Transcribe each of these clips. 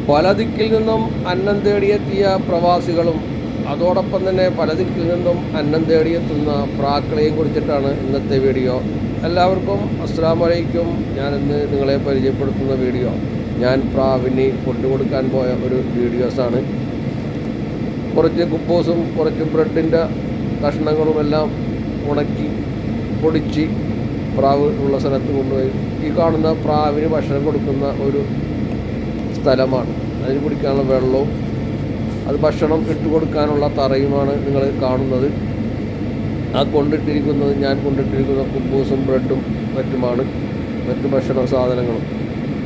പല ദിക്കിൽ നിന്നും അന്നം തേടിയെത്തിയ പ്രവാസികളും അതോടൊപ്പം തന്നെ പല ദിക്കിൽ നിന്നും അന്നം തേടിയെത്തുന്ന പ്രാക്കളെയും കുറിച്ചിട്ടാണ് ഇന്നത്തെ വീഡിയോ. എല്ലാവർക്കും അസ്സലാമു അലൈക്കും. ഞാനിന്ന് നിങ്ങളെ പരിചയപ്പെടുത്തുന്ന വീഡിയോ ഞാൻ പ്രാവിന് ഫുഡ് കൊടുക്കാൻ പോയ ഒരു വീഡിയോസാണ്. കുറച്ച് കുബൂസും കുറച്ച് ബ്രെഡിൻ്റെ കഷ്ണങ്ങളുമെല്ലാം ഉണക്കി പൊടിച്ച് പ്രാവ് ഉള്ള സ്ഥലത്ത് കൊണ്ടുപോയി ഈ കാണുന്ന പ്രാവിന് ഭക്ഷണം കൊടുക്കുന്ന ഒരു സ്ഥലമാണ്. അതിന് കുടിക്കാനുള്ള വെള്ളവും അത് ഭക്ഷണം ഇട്ട് കൊടുക്കാനുള്ള തറയുമാണ് നിങ്ങൾ കാണുന്നത്. ആ കൊണ്ടിട്ടിരിക്കുന്നത് ഞാൻ കൊണ്ടിട്ടിരിക്കുന്ന കുബൂസും ബ്രെഡും മറ്റുമാണ്. മറ്റു ഭക്ഷണ സാധനങ്ങളും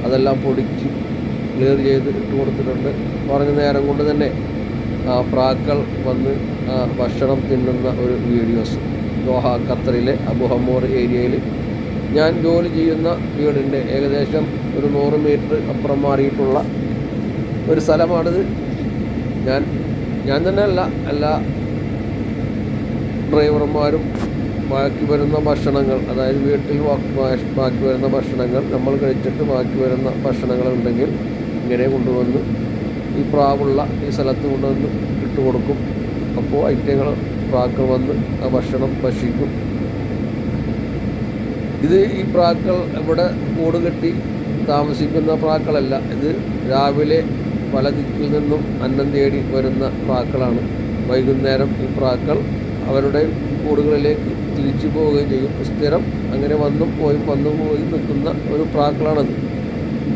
അതെല്ലാം പൊടിച്ച് ക്ലിയർ ചെയ്ത് ഇട്ട് കൊടുത്തിട്ടുണ്ട്. പറഞ്ഞ നേരം കൊണ്ട് തന്നെ പ്രാക്കൾ വന്ന് ഭക്ഷണം തിന്നുന്ന ഒരു വീഡിയോസ് ദോഹ ഖത്തറിലെ അബു ഹമ്മൂർ ഏരിയയിൽ ഞാൻ ജോലി ചെയ്യുന്ന വീടിൻ്റെ ഏകദേശം ഒരു 100 മീറ്റർ അപ്പുറം മാറിയിട്ടുള്ള ഒരു സ്ഥലമാണിത്. ഞാൻ തന്നെയല്ല, എല്ലാ ഡ്രൈവർമാരും ബാക്കി വരുന്ന ഭക്ഷണങ്ങൾ, അതായത് വീട്ടിൽ ബാക്കി വരുന്ന ഭക്ഷണങ്ങൾ നമ്മൾ കഴിച്ചിട്ട് ബാക്കി വരുന്ന ഭക്ഷണങ്ങളുണ്ടെങ്കിൽ ഇങ്ങനെ കൊണ്ടുവന്ന് ഈ പ്രാവുള്ള ഈ സ്ഥലത്ത് കൊണ്ടുവന്ന് ഇട്ട് കൊടുക്കും. അപ്പോൾ ഐറ്റങ്ങൾ പ്രാക്കൾ വന്ന് ആ ഭക്ഷണം ഭക്ഷിക്കും. ഇത് ഈ പ്രാക്കൾ ഇവിടെ കൂട് കെട്ടി താമസിക്കുന്ന പ്രാക്കളല്ല. ഇത് രാവിലെ പല ദിക്കിൽ നിന്നും അന്നം തേടി വരുന്ന പ്രാക്കളാണ്. വൈകുന്നേരം ഈ പ്രാക്കൾ അവരുടെ കൂടുകളിലേക്ക് തിരിച്ചു പോവുകയും ചെയ്യും. സ്ഥിരം അങ്ങനെ വന്നും പോയി നിൽക്കുന്ന ഒരു പ്രാക്കളാണത്.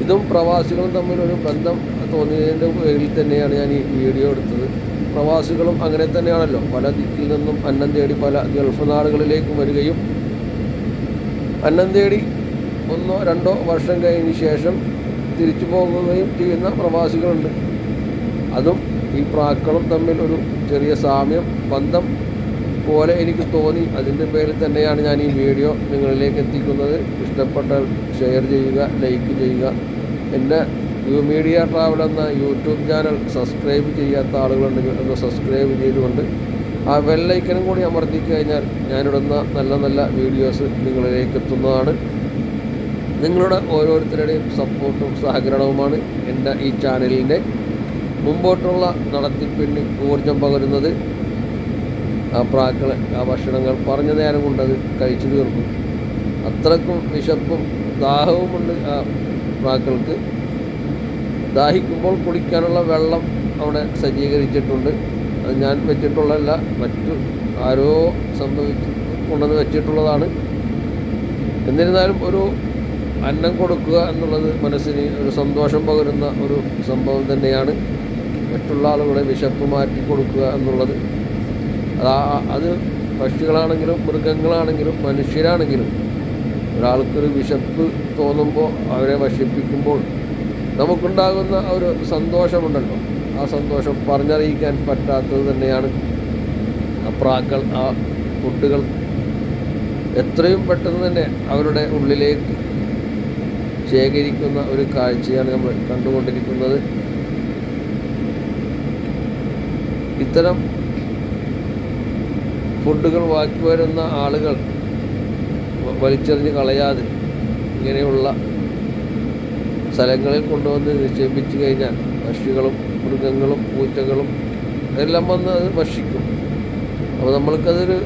ഇതും പ്രവാസികളും തമ്മിലൊരു ബന്ധം തോന്നിയതിൻ്റെ പേരിൽ തന്നെയാണ് ഞാൻ ഈ വീഡിയോ എടുത്തത്. പ്രവാസികളും അങ്ങനെ തന്നെയാണല്ലോ, പല ദിക്കിൽ നിന്നും അന്നം തേടി പല ഗൾഫ് നാടുകളിലേക്കും വരികയും അന്നം തേടി 1-2 വർഷം കഴിഞ്ഞ ശേഷം തിരിച്ചു പോകുകയും ചെയ്യുന്ന പ്രവാസികളുണ്ട്. അതും ഈ പ്രാക്കളും തമ്മിൽ ഒരു ചെറിയ സാമ്യം ബന്ധം പോലെ എനിക്ക് തോന്നി. അതിൻ്റെ പേരിൽ തന്നെയാണ് ഞാൻ ഈ വീഡിയോ നിങ്ങളിലേക്ക് എത്തിക്കുന്നത്. ഇഷ്ടപ്പെട്ടാൽ ഷെയർ ചെയ്യുക, ലൈക്ക് ചെയ്യുക. എൻ്റെ യു മീഡിയ ട്രാവൽ എന്ന യൂട്യൂബ് ചാനൽ സബ്സ്ക്രൈബ് ചെയ്യാത്ത ആളുകളുണ്ടെങ്കിൽ ഒന്ന് സബ്സ്ക്രൈബ് ചെയ്തുകൊണ്ട് ആ ബെല്ലൈക്കനും കൂടി അമർത്തി കഴിഞ്ഞാൽ ഞാനിടുന്ന നല്ല നല്ല വീഡിയോസ് നിങ്ങളിലേക്ക് എത്തുന്നതാണ്. നിങ്ങളുടെ ഓരോരുത്തരുടെയും സപ്പോർട്ടും സഹകരണവുമാണ് എൻ്റെ ഈ ചാനലിൻ്റെ മുമ്പോട്ടുള്ള നടത്തിപ്പിന് ഊർജം പകരുന്നത്. ആ പ്രാക്കളെ ആ ഭക്ഷണങ്ങൾ പറഞ്ഞ നേരം കൊണ്ടത് കഴിച്ചു തീർക്കും. അത്രക്കും വിശപ്പും ദാഹവുമുണ്ട് ആ പ്രാക്കൾക്ക്. ദാഹിക്കുമ്പോൾ കുടിക്കാനുള്ള വെള്ളം അവിടെ സജ്ജീകരിച്ചിട്ടുണ്ട്. അത് ഞാൻ വെച്ചിട്ടുള്ളതല്ല, മറ്റു ആരോ കൊണ്ടുവന്ന് വെച്ചിട്ടുള്ളതാണ്. എന്നിരുന്നാലും ഒരു അന്നം കൊടുക്കുക എന്നുള്ളത് മനസ്സിന് ഒരു സന്തോഷം പകരുന്ന ഒരു സംഭവം തന്നെയാണ്. മറ്റുള്ള ആളുകളെ വിശപ്പ് മാറ്റി കൊടുക്കുക എന്നുള്ളത് അത് പക്ഷികളാണെങ്കിലും മൃഗങ്ങളാണെങ്കിലും മനുഷ്യരാണെങ്കിലും ഒരാൾക്കൊരു വിശപ്പ് തോന്നുമ്പോൾ അവരെ ഭക്ഷിപ്പിക്കുമ്പോൾ നമുക്കുണ്ടാകുന്ന ഒരു സന്തോഷമുണ്ടല്ലോ, ആ സന്തോഷം പറഞ്ഞറിയിക്കാൻ പറ്റാത്തത് തന്നെയാണ്. ആ പ്രാക്കൾ ആ ഫുഡുകൾ എത്രയും പെട്ടെന്ന് തന്നെ അവരുടെ ഉള്ളിലേക്ക് ശേഖരിക്കുന്ന ഒരു കാഴ്ചയാണ് നമ്മൾ കണ്ടുകൊണ്ടിരിക്കുന്നത്. ഇത്തരം ഫുഡുകൾ ബാക്കി വരുന്ന ആളുകൾ വലിച്ചെറിഞ്ഞ് കളയാതെ ഇങ്ങനെയുള്ള സ്ഥലങ്ങളിൽ കൊണ്ടുവന്ന് നിക്ഷേപിച്ചു കഴിഞ്ഞാൽ പക്ഷികളും മൃഗങ്ങളും പൂച്ചകളും എല്ലാം വന്ന് അത് ഭക്ഷിക്കും. അപ്പോൾ നമ്മൾക്കതൊരു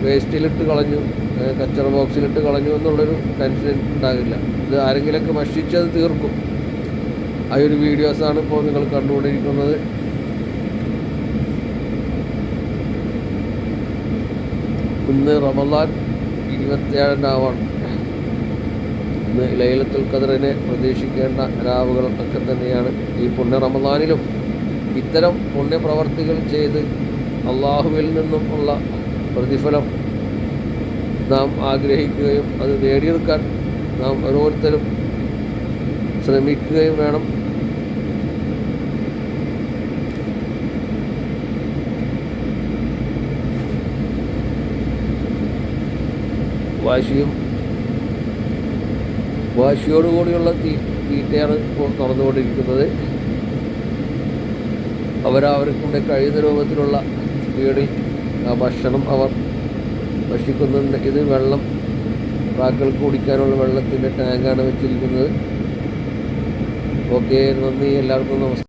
വേസ്റ്റിലിട്ട് കളഞ്ഞു, കച്ചറ ബോക്സിലിട്ട് കളഞ്ഞു എന്നുള്ളൊരു ടെൻഷൻ ഉണ്ടാകില്ല. ഇത് ആരെങ്കിലുമൊക്കെ ഭക്ഷിച്ചത് തീർക്കും. ആ ഒരു വീഡിയോസാണ് ഇപ്പോൾ നിങ്ങൾ കണ്ടുകൊണ്ടിരിക്കുന്നത്. ഇന്ന് റമദാൻ 27-ാം ഇന്ന് ലൈലത്തുൽ ഖദറിനെ പ്രതീക്ഷിക്കേണ്ട രാവുകൾ ഒക്കെ തന്നെയാണ്. ഈ പുണ്യ റമദാനിലും ഇത്തരം പുണ്യപ്രവർത്തികൾ ചെയ്ത് അള്ളാഹുവിൽ നിന്നും ഉള്ള പ്രതിഫലം നാം ആഗ്രഹിക്കുകയും അത് നേടിയെടുക്കാൻ നാം ഓരോരുത്തരും ശ്രമിക്കുകയും വേണം. വാശിയോടുകൂടിയുള്ള തീറ്റയാണ് ഇപ്പോൾ നടന്നുകൊണ്ടിരിക്കുന്നത്. അവരവർക്കൊണ്ട് കഴിയുന്ന രൂപത്തിലുള്ള സ്പീഡിൽ ആ ഭക്ഷണം അവർ ഭക്ഷിക്കുന്നുണ്ട്. ഇത് വെള്ളം പ്രാക്കൾക്ക് കുടിക്കാനുള്ള വെള്ളത്തിൻ്റെ ടാങ്കാണ് വെച്ചിരിക്കുന്നത്. ഓക്കെ, നന്ദി, എല്ലാവർക്കും നമസ്കാരം.